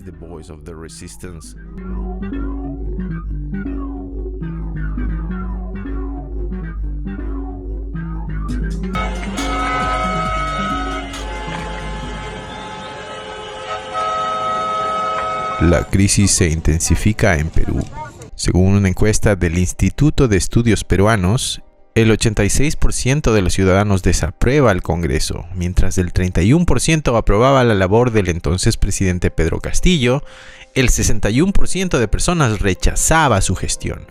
the voice of the resistance. La crisis se intensifica en Perú. Según una encuesta del Instituto de Estudios Peruanos, el 86% de los ciudadanos desaprueba al Congreso, mientras el 31% aprobaba la labor del entonces presidente Pedro Castillo, el 61% de personas rechazaba su gestión.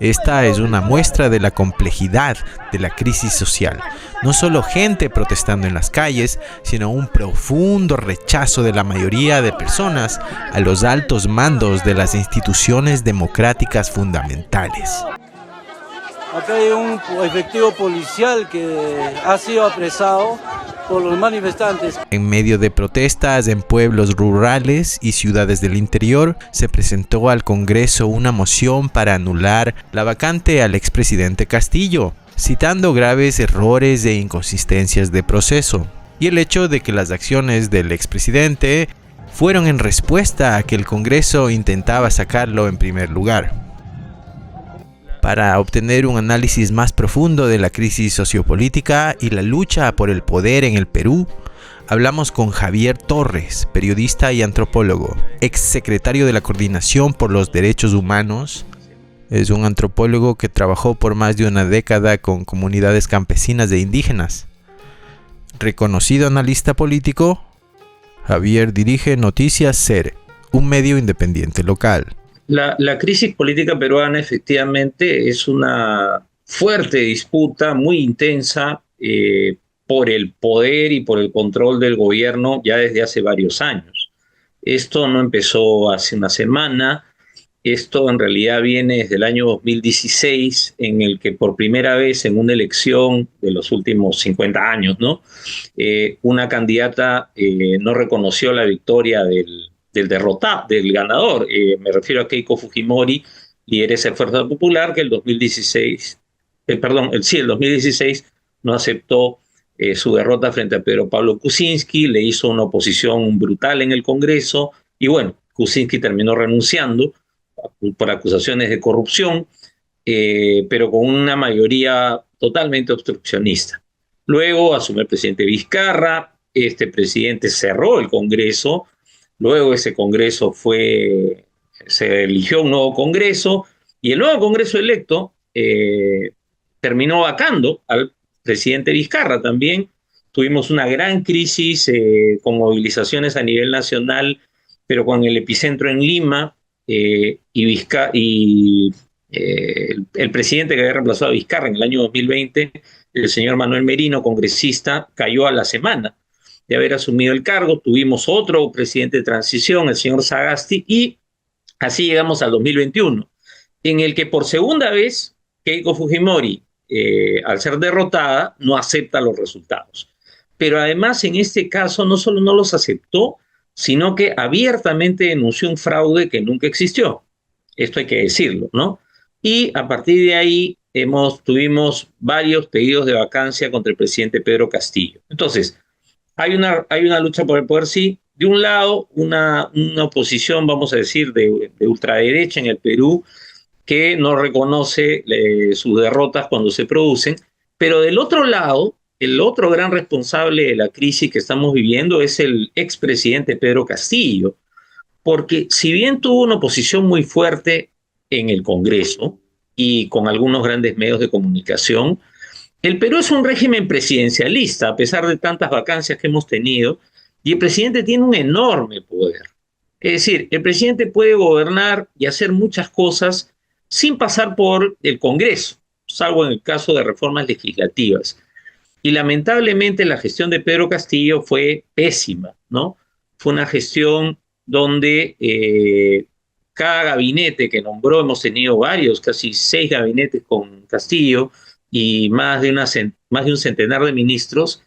Esta es una muestra de la complejidad de la crisis social. No solo gente protestando en las calles, sino un profundo rechazo de la mayoría de personas a los altos mandos de las instituciones democráticas fundamentales. Acá hay un efectivo policial que ha sido apresado por los manifestantes. En medio de protestas en pueblos rurales y ciudades del interior, se presentó al Congreso una moción para anular la vacante al expresidente Castillo, citando graves errores e inconsistencias de proceso, y el hecho de que las acciones del expresidente fueron en respuesta a que el Congreso intentaba sacarlo en primer lugar. Para obtener un análisis más profundo de la crisis sociopolítica y la lucha por el poder en el Perú, hablamos con Javier Torres, periodista y antropólogo, exsecretario de la Coordinación por los Derechos Humanos. Es un antropólogo que trabajó por más de una década con comunidades campesinas e indígenas. Reconocido analista político, Javier dirige Noticias SER, un medio independiente local. La crisis política peruana efectivamente es una fuerte disputa muy intensa por el poder y por el control del gobierno ya desde hace varios años. Esto no empezó hace una semana, esto en realidad viene desde el año 2016, en el que por primera vez en una elección de los últimos 50 años, ¿no? Una candidata no reconoció la victoria del ganador. Me refiero a Keiko Fujimori, lideresa de Fuerza Popular, que el 2016 no aceptó su derrota frente a Pedro Pablo Kuczynski, le hizo una oposición brutal en el Congreso, y bueno, Kuczynski terminó renunciando por acusaciones de corrupción, pero con una mayoría totalmente obstruccionista. Luego asumió el presidente Vizcarra, este presidente cerró el Congreso. Luego ese Congreso se eligió un nuevo Congreso, y el nuevo Congreso electo terminó vacando al presidente Vizcarra también. Tuvimos una gran crisis con movilizaciones a nivel nacional, pero con el epicentro en Lima, el presidente que había reemplazado a Vizcarra en el año 2020, el señor Manuel Merino, congresista, cayó a la semana de haber asumido el cargo. Tuvimos otro presidente de transición, el señor Sagasti, y así llegamos al 2021, en el que por segunda vez Keiko Fujimori, al ser derrotada, no acepta los resultados. Pero además, en este caso, no solo no los aceptó, sino que abiertamente denunció un fraude que nunca existió. Esto hay que decirlo, ¿no? Y a partir de ahí tuvimos varios pedidos de vacancia contra el presidente Pedro Castillo. Entonces, hay una lucha por el poder, sí. De un lado, una oposición, vamos a decir, de ultraderecha en el Perú, que no reconoce sus derrotas cuando se producen. Pero del otro lado, el otro gran responsable de la crisis que estamos viviendo es el expresidente Pedro Castillo, porque si bien tuvo una oposición muy fuerte en el Congreso y con algunos grandes medios de comunicación, el Perú es un régimen presidencialista, a pesar de tantas vacancias que hemos tenido, y el presidente tiene un enorme poder. Es decir, el presidente puede gobernar y hacer muchas cosas sin pasar por el Congreso, salvo en el caso de reformas legislativas. Y lamentablemente la gestión de Pedro Castillo fue pésima, ¿no? Fue una gestión donde cada gabinete que nombró, hemos tenido varios, casi 6 gabinetes con Castillo, y más de un centenar de ministros,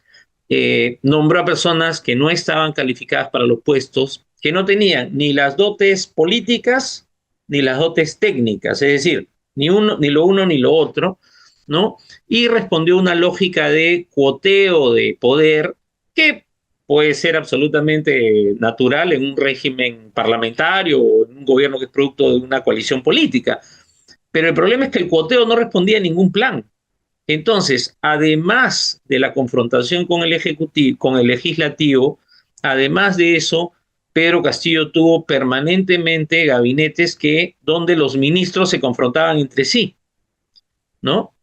nombró a personas que no estaban calificadas para los puestos, que no tenían ni las dotes políticas ni las dotes técnicas, es decir, ni lo uno ni lo otro, ¿no? Y respondió a una lógica de cuoteo de poder que puede ser absolutamente natural en un régimen parlamentario o en un gobierno que es producto de una coalición política. Pero el problema es que el cuoteo no respondía a ningún plan. Entonces, además de la confrontación con el ejecutivo, con el legislativo, además de eso, Pedro Castillo tuvo permanentemente gabinetes donde los ministros se confrontaban entre sí, ¿no?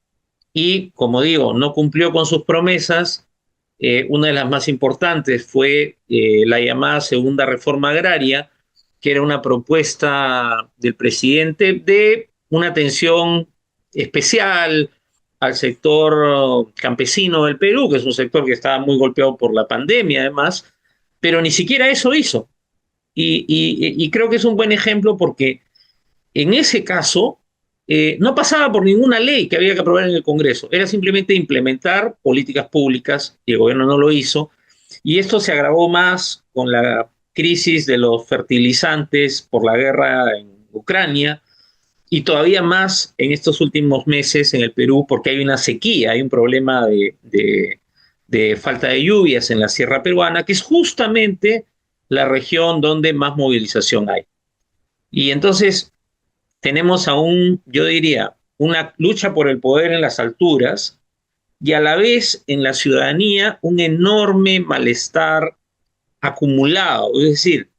Y, como digo, no cumplió con sus promesas. Una de las más importantes fue la llamada segunda reforma agraria, que era una propuesta del presidente de una atención especial al sector campesino del Perú, que es un sector que estaba muy golpeado por la pandemia, además, pero ni siquiera eso hizo. Y creo que es un buen ejemplo porque en ese caso no pasaba por ninguna ley que había que aprobar en el Congreso, era simplemente implementar políticas públicas y el gobierno no lo hizo. Y esto se agravó más con la crisis de los fertilizantes por la guerra en Ucrania y todavía más en estos últimos meses en el Perú porque hay una sequía, hay un problema de falta de lluvias en la sierra peruana, que es justamente la región donde más movilización hay. Y entonces tenemos aún, yo diría, una lucha por el poder en las alturas y a la vez en la ciudadanía un enorme malestar acumulado, es decir,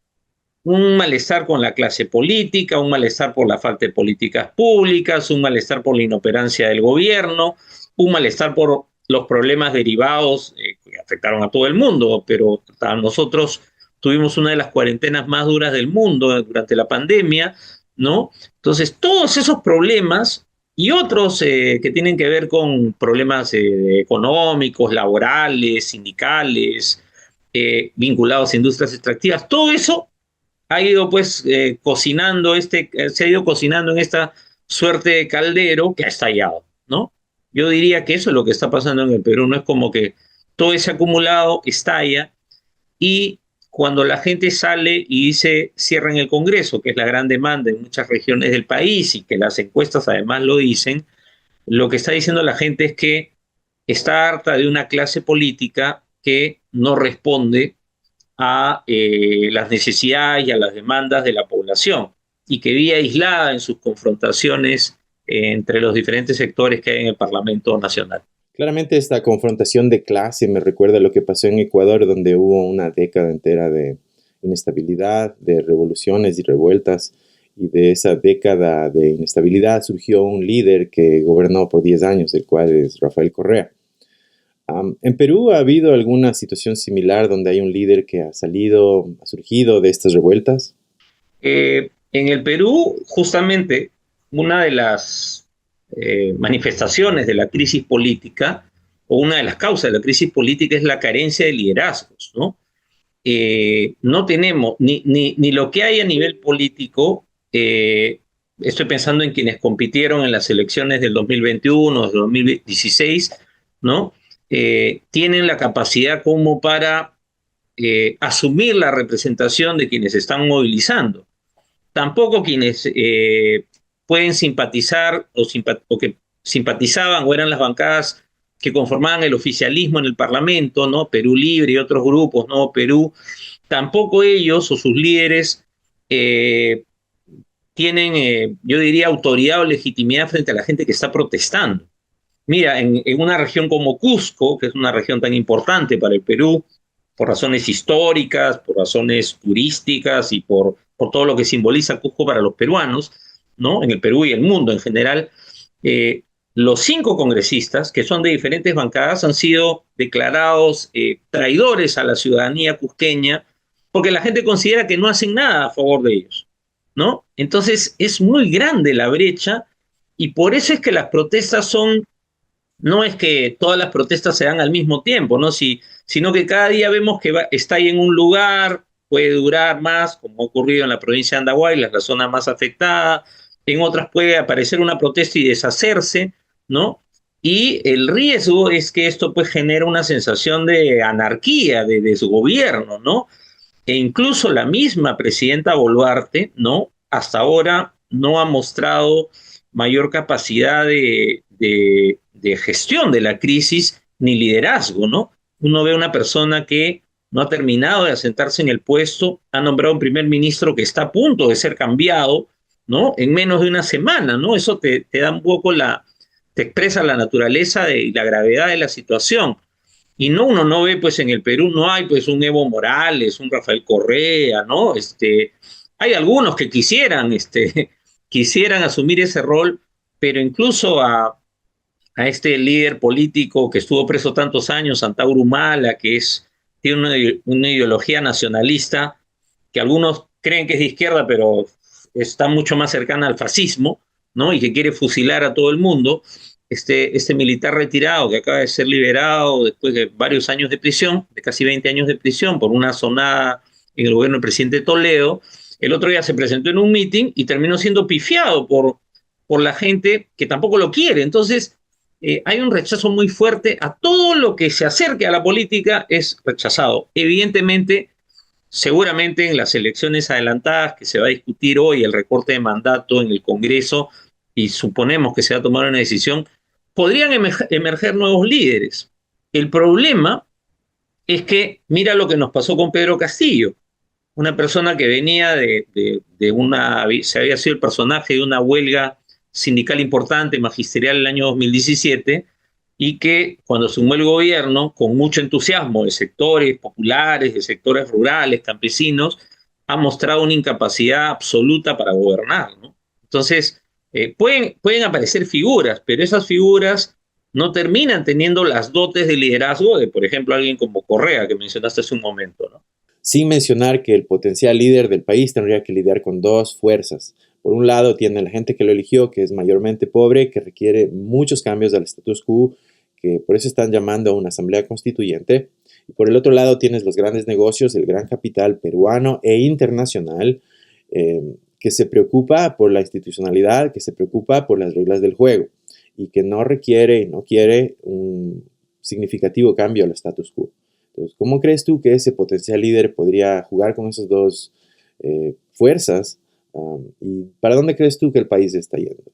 un malestar con la clase política, un malestar por la falta de políticas públicas, un malestar por la inoperancia del gobierno, un malestar por los problemas derivados que afectaron a todo el mundo, pero a nosotros tuvimos una de las cuarentenas más duras del mundo durante la pandemia, ¿no? Entonces, todos esos problemas y otros que tienen que ver con problemas económicos, laborales, sindicales, vinculados a industrias extractivas, todo eso ha ido pues cocinando, se ha ido cocinando en esta suerte de caldero que ha estallado, ¿no? Yo diría que eso es lo que está pasando en el Perú, no es como que todo ese acumulado estalla y cuando la gente sale y dice cierren el Congreso, que es la gran demanda en muchas regiones del país y que las encuestas además lo dicen, lo que está diciendo la gente es que está harta de una clase política que no responde a las necesidades y a las demandas de la población y que vive aislada en sus confrontaciones entre los diferentes sectores que hay en el Parlamento Nacional. Claramente esta confrontación de clase me recuerda a lo que pasó en Ecuador, donde hubo una década entera de inestabilidad, de revoluciones y revueltas, y de esa década de inestabilidad surgió un líder que gobernó por 10 años, el cual es Rafael Correa. ¿En Perú ha habido alguna situación similar donde hay un líder que ha surgido de estas revueltas? En el Perú, justamente, una de las manifestaciones de la crisis política, o una de las causas de la crisis política es la carencia de liderazgos, ¿no? No tenemos ni lo que hay a nivel político, estoy pensando en quienes compitieron en las elecciones del 2021, del 2016, ¿no? Tienen la capacidad como para asumir la representación de quienes están movilizando. Tampoco quienes pueden simpatizar o que simpatizaban o eran las bancadas que conformaban el oficialismo en el Parlamento, ¿no? Perú Libre y otros grupos, ¿no? Perú, tampoco ellos o sus líderes tienen, yo diría, autoridad o legitimidad frente a la gente que está protestando. Mira, en una región como Cusco, que es una región tan importante para el Perú, por razones históricas, por razones turísticas y por todo lo que simboliza Cusco para los peruanos, ¿no? En el Perú y el mundo en general, los 5 congresistas, que son de diferentes bancadas, han sido declarados traidores a la ciudadanía cusqueña porque la gente considera que no hacen nada a favor de ellos, ¿no? Entonces es muy grande la brecha y por eso es que las protestas no es que todas las protestas se dan al mismo tiempo, ¿no? Sino que cada día vemos que está ahí en un lugar, puede durar más, como ha ocurrido en la provincia de Andahuaylas, la zona más afectada, en otras puede aparecer una protesta y deshacerse, ¿no? Y el riesgo es que esto pues genera una sensación de anarquía de su gobierno, ¿no? E incluso la misma presidenta Boluarte, ¿no? Hasta ahora no ha mostrado mayor capacidad de gestión de la crisis ni liderazgo, ¿no? Uno ve a una persona que no ha terminado de asentarse en el puesto, ha nombrado un primer ministro que está a punto de ser cambiado, ¿no? En menos de una semana, ¿no? Eso te da un poco te expresa la naturaleza y la gravedad de la situación. Y no, uno no ve, pues en el Perú no hay pues un Evo Morales, un Rafael Correa, ¿no? Hay algunos que quisieran asumir ese rol, pero incluso a este líder político que estuvo preso tantos años, Santauro Humala, tiene una ideología nacionalista que algunos creen que es de izquierda, pero está mucho más cercana al fascismo, ¿no? Y que quiere fusilar a todo el mundo. Este militar retirado que acaba de ser liberado después de varios años de prisión, de casi 20 años de prisión, por una sonada en el gobierno del presidente Toledo, el otro día se presentó en un meeting y terminó siendo pifiado por la gente que tampoco lo quiere. Entonces, hay un rechazo muy fuerte a todo lo que se acerque a la política, es rechazado. Evidentemente, seguramente en las elecciones adelantadas que se va a discutir hoy, el recorte de mandato en el Congreso, y suponemos que se va a tomar una decisión, podrían emerger nuevos líderes. El problema es que mira lo que nos pasó con Pedro Castillo, una persona que venía se había sido el personaje de una huelga sindical importante, magisterial, el año 2017, y que cuando asumió el gobierno, con mucho entusiasmo de sectores populares, de sectores rurales, campesinos, ha mostrado una incapacidad absoluta para gobernar, ¿no? Entonces, pueden aparecer figuras, pero esas figuras no terminan teniendo las dotes de liderazgo de, por ejemplo, alguien como Correa, que mencionaste hace un momento, ¿no? Sin mencionar que el potencial líder del país tendría que lidiar con dos fuerzas. Por un lado tiene la gente que lo eligió, que es mayormente pobre, que requiere muchos cambios del status quo, que por eso están llamando a una asamblea constituyente. Y por el otro lado tienes los grandes negocios, el gran capital peruano e internacional, que se preocupa por la institucionalidad, que se preocupa por las reglas del juego y que no requiere y no quiere un significativo cambio al status quo. Entonces, ¿cómo crees tú que ese potencial líder podría jugar con esas dos fuerzas? ¿Y para dónde crees tú que el país está yendo?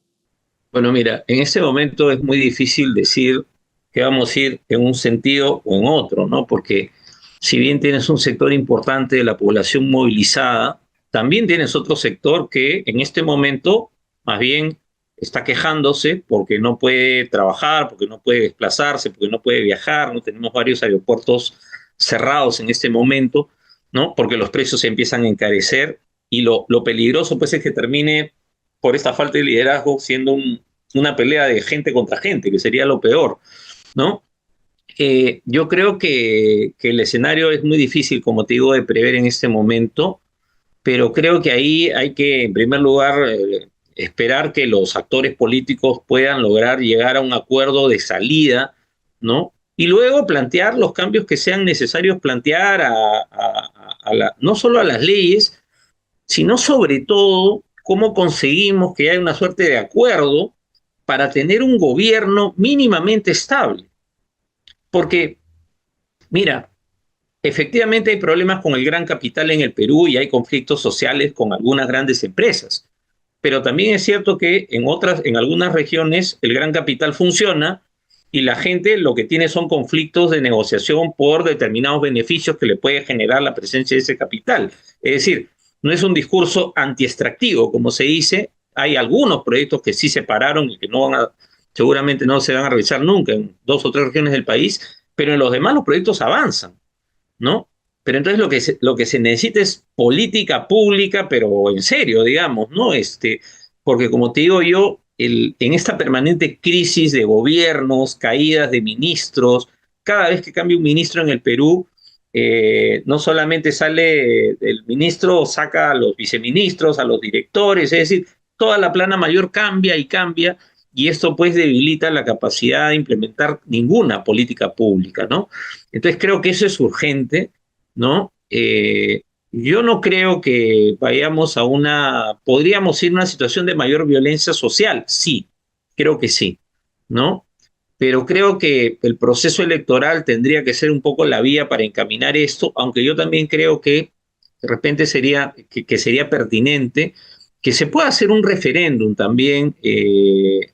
Bueno, mira, en este momento es muy difícil decir que vamos a ir en un sentido o en otro, ¿no? Porque si bien tienes un sector importante de la población movilizada, también tienes otro sector que en este momento más bien está quejándose porque no puede trabajar, porque no puede desplazarse, porque no puede viajar, no tenemos varios aeropuertos cerrados en este momento, ¿no? Porque los precios se empiezan a encarecer y lo peligroso pues es que termine por esta falta de liderazgo siendo una pelea de gente contra gente, que sería lo peor, ¿no? Yo creo que el escenario es muy difícil, como te digo, de prever en este momento, pero creo que ahí hay que, en primer lugar, esperar que los actores políticos puedan lograr llegar a un acuerdo de salida, ¿no? Y luego plantear los cambios que sean necesarios plantear no solo a las leyes, sino sobre todo cómo conseguimos que haya una suerte de acuerdo para tener un gobierno mínimamente estable. Porque, mira, efectivamente hay problemas con el gran capital en el Perú y hay conflictos sociales con algunas grandes empresas. Pero también es cierto que en algunas regiones el gran capital funciona y la gente lo que tiene son conflictos de negociación por determinados beneficios que le puede generar la presencia de ese capital. Es decir, no es un discurso anti-extractivo, como se dice. Hay algunos proyectos que sí se pararon y que seguramente no se van a realizar nunca en 2 o 3 regiones del país, pero en los demás los proyectos avanzan, ¿no? Pero entonces lo que se necesita es política pública, pero en serio, digamos, ¿no? Porque como te digo yo, en esta permanente crisis de gobiernos, caídas de ministros, cada vez que cambia un ministro en el Perú, no solamente sale el ministro, saca a los viceministros, a los directores, es decir, toda la plana mayor cambia y cambia, y esto pues debilita la capacidad de implementar ninguna política pública, ¿no? Entonces creo que eso es urgente, ¿no? Yo no creo que podríamos ir a una situación de mayor violencia social, sí, creo que sí, ¿no? Pero creo que el proceso electoral tendría que ser un poco la vía para encaminar esto, aunque yo también creo que de repente sería pertinente que se pueda hacer un referéndum también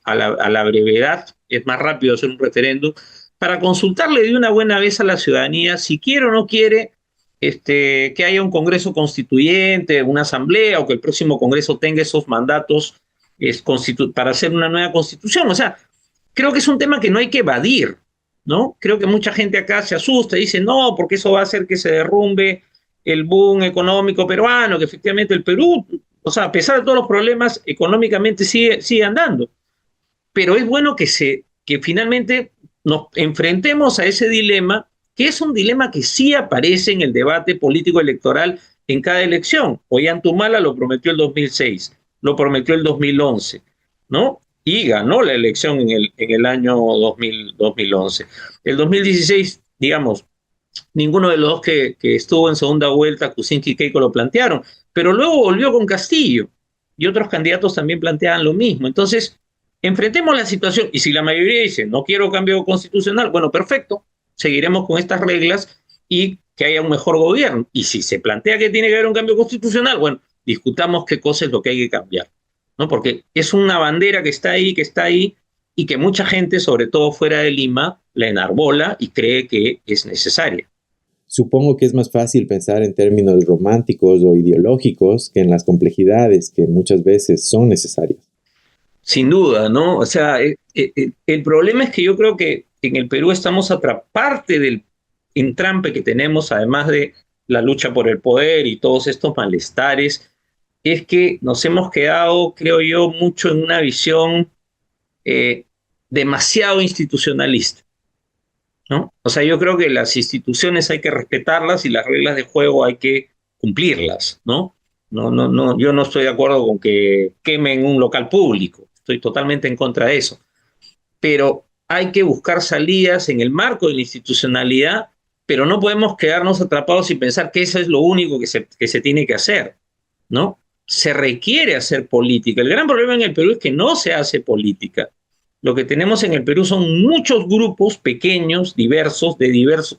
a la brevedad, es más rápido hacer un referéndum, para consultarle de una buena vez a la ciudadanía si quiere o no quiere que haya un Congreso Constituyente, una asamblea, o que el próximo Congreso tenga esos mandatos para hacer una nueva constitución. O sea, creo que es un tema que no hay que evadir, ¿no? Creo que mucha gente acá se asusta y dice, no, porque eso va a hacer que se derrumbe el boom económico peruano, que efectivamente el Perú, o sea, a pesar de todos los problemas, económicamente sigue andando. Pero es bueno que finalmente nos enfrentemos a ese dilema, que es un dilema que sí aparece en el debate político electoral en cada elección. Ollanta lo prometió el 2006, lo prometió el 2011, ¿no? Y ganó la elección en el año 2011. El 2016, digamos, ninguno de los dos que estuvo en segunda vuelta, Kuczynski y Keiko, lo plantearon, pero luego volvió con Castillo y otros candidatos también planteaban lo mismo. Entonces, enfrentemos la situación y si la mayoría dice no quiero cambio constitucional, bueno, perfecto, seguiremos con estas reglas y que haya un mejor gobierno. Y si se plantea que tiene que haber un cambio constitucional, bueno, discutamos qué cosa es lo que hay que cambiar, ¿no? Porque es una bandera que está ahí y que mucha gente, sobre todo fuera de Lima, la enarbola y cree que es necesaria. Supongo que es más fácil pensar en términos románticos o ideológicos que en las complejidades que muchas veces son necesarias. Sin duda, ¿no? O sea, el problema es que yo creo que en el Perú estamos parte del entrampe que tenemos, además de la lucha por el poder y todos estos malestares, es que nos hemos quedado, creo yo, mucho en una visión demasiado institucionalista, ¿no? O sea, yo creo que las instituciones hay que respetarlas y las reglas de juego hay que cumplirlas, ¿no? No, yo no estoy de acuerdo con que quemen un local público, estoy totalmente en contra de eso, pero hay que buscar salidas en el marco de la institucionalidad, pero no podemos quedarnos atrapados y pensar que eso es lo único que se tiene que hacer, ¿no? Se requiere hacer política. El gran problema en el Perú es que no se hace política. Lo que tenemos en el Perú son muchos grupos pequeños,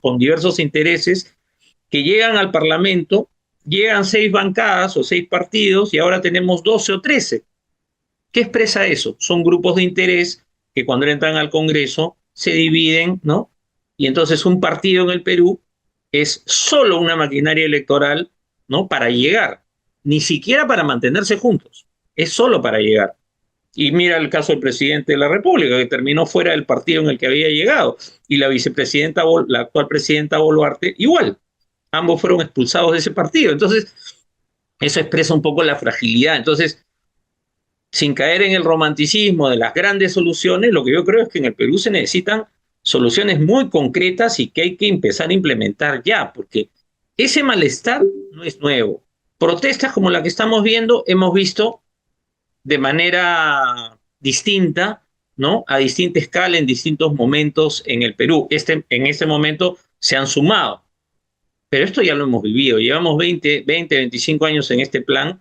con diversos intereses, que llegan al Parlamento, llegan 6 bancadas o 6 partidos y ahora tenemos 12 o 13. ¿Qué expresa eso? Son grupos de interés que cuando entran al Congreso se dividen, ¿no? Y entonces un partido en el Perú es solo una maquinaria electoral, ¿no? Para llegar, ni siquiera para mantenerse juntos, es solo para llegar. Y mira el caso del presidente de la República, que terminó fuera del partido en el que había llegado, y la vicepresidenta, la actual presidenta Boluarte, igual. Ambos fueron expulsados de ese partido. Entonces, eso expresa un poco la fragilidad. Entonces, sin caer en el romanticismo de las grandes soluciones, lo que yo creo es que en el Perú se necesitan soluciones muy concretas y que hay que empezar a implementar ya, porque ese malestar no es nuevo. Protestas como la que estamos viendo, hemos visto de manera distinta, ¿no? A distinta escala, en distintos momentos en el Perú. En este momento se han sumado. Pero esto ya lo hemos vivido. Llevamos 25 años en este plan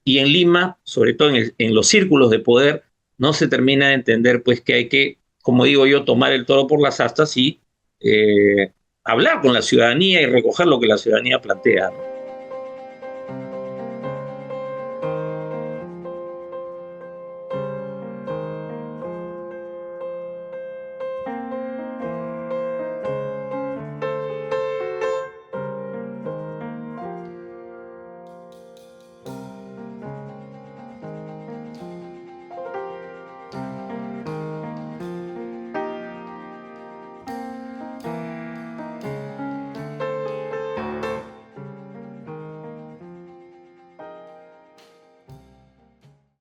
y en Lima, sobre todo en los círculos de poder, no se termina de entender pues que hay que, como digo yo, tomar el toro por las astas y hablar con la ciudadanía y recoger lo que la ciudadanía plantea, ¿no?